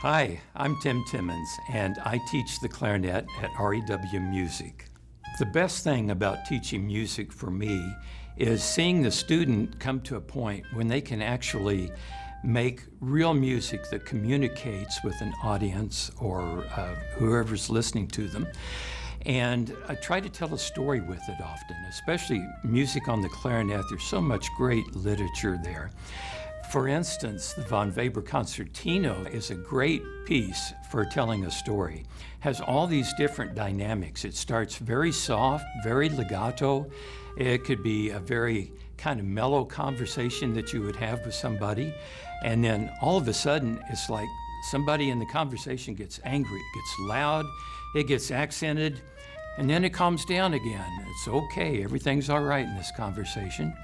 Hi, I'm Tim Timmons, and I teach the clarinet at REW Music. The best thing about teaching music for me is seeing the student come to a point when they can actually make real music that communicates with an audience or whoever's listening to them. And I try to tell a story with it often, especially music on the clarinet. There's so much great literature there. For instance, the Von Weber Concertino is a great piece for telling a story. Has all these different dynamics. It starts very soft, very legato. It could be a very kind of mellow conversation that you would have with somebody. And then all of a sudden, it's like somebody in the conversation gets angry. It gets loud, it gets accented, and then it calms down again. It's okay, everything's all right in this conversation.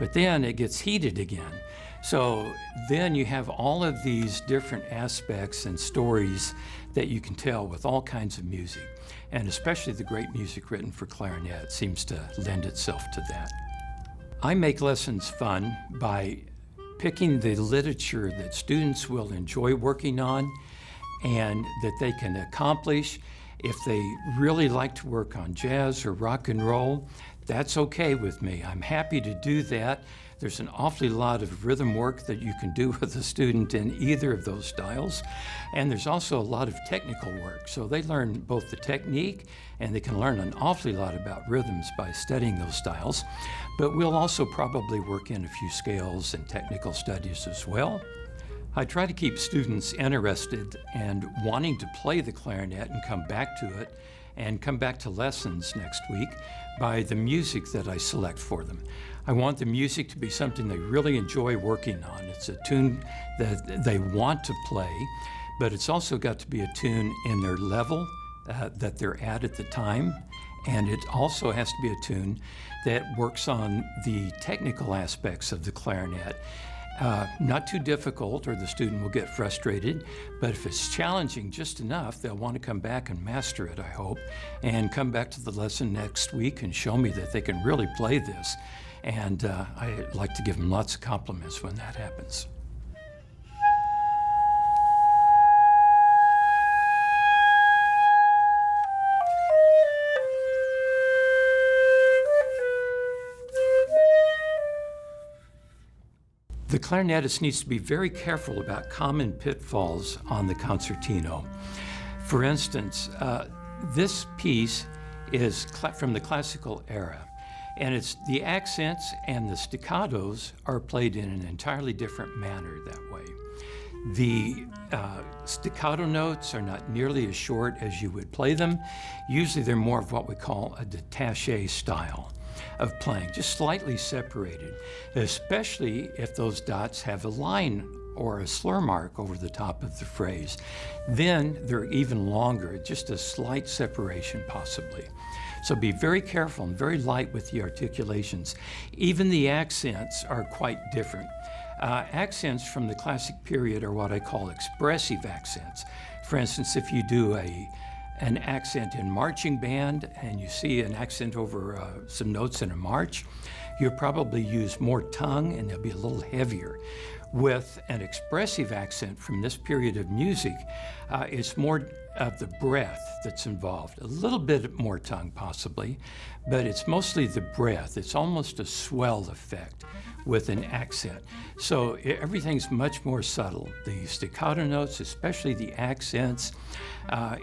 But then it gets heated again. So then you have all of these different aspects and stories that you can tell with all kinds of music. And especially the great music written for clarinet seems to lend itself to that. I make lessons fun by picking the literature that students will enjoy working on and that they can accomplish. If they really like to work on jazz or rock and roll, that's okay with me. I'm happy to do that. There's an awfully lot of rhythm work that you can do with a student in either of those styles. And there's also a lot of technical work. So they learn both the technique and they can learn an awfully lot about rhythms by studying those styles. But we'll also probably work in a few scales and technical studies as well. I try to keep students interested and wanting to play the clarinet and come back to it and come back to lessons next week by the music that I select for them. I want the music to be something they really enjoy working on. It's a tune that they want to play, but it's also got to be a tune in their level that they're at the time. And it also has to be a tune that works on the technical aspects of the clarinet. Not too difficult or the student will get frustrated, but if it's challenging just enough, they'll want to come back and master it, I hope, and come back to the lesson next week and show me that they can really play this. And I like to give them lots of compliments when that happens. The clarinetist needs to be very careful about common pitfalls on the concertino. For instance, this piece is from the classical era, and it's the accents and the staccatos are played in an entirely different manner that way. The staccato notes are not nearly as short as you would play them. Usually they're more of what we call a détaché style of playing, just slightly separated, especially if those dots have a line or a slur mark over the top of the phrase. Then they're even longer, just a slight separation possibly. So be very careful and very light with the articulations. Even the accents are quite different. Accents from the classic period are what I call expressive accents. For instance, if you do an accent in marching band and you see an accent over some notes in a march, you'll probably use more tongue and they'll be a little heavier. With an expressive accent from this period of music, it's more of the breath that's involved. A little bit more tongue possibly, but it's mostly the breath. It's almost a swell effect with an accent. So everything's much more subtle. The staccato notes, especially the accents,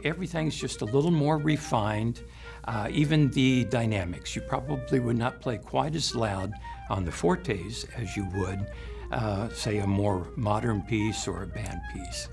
everything's just a little more refined. Even the dynamics, you probably would not play quite as loud on the fortes as you would, say, a more modern piece or a band piece.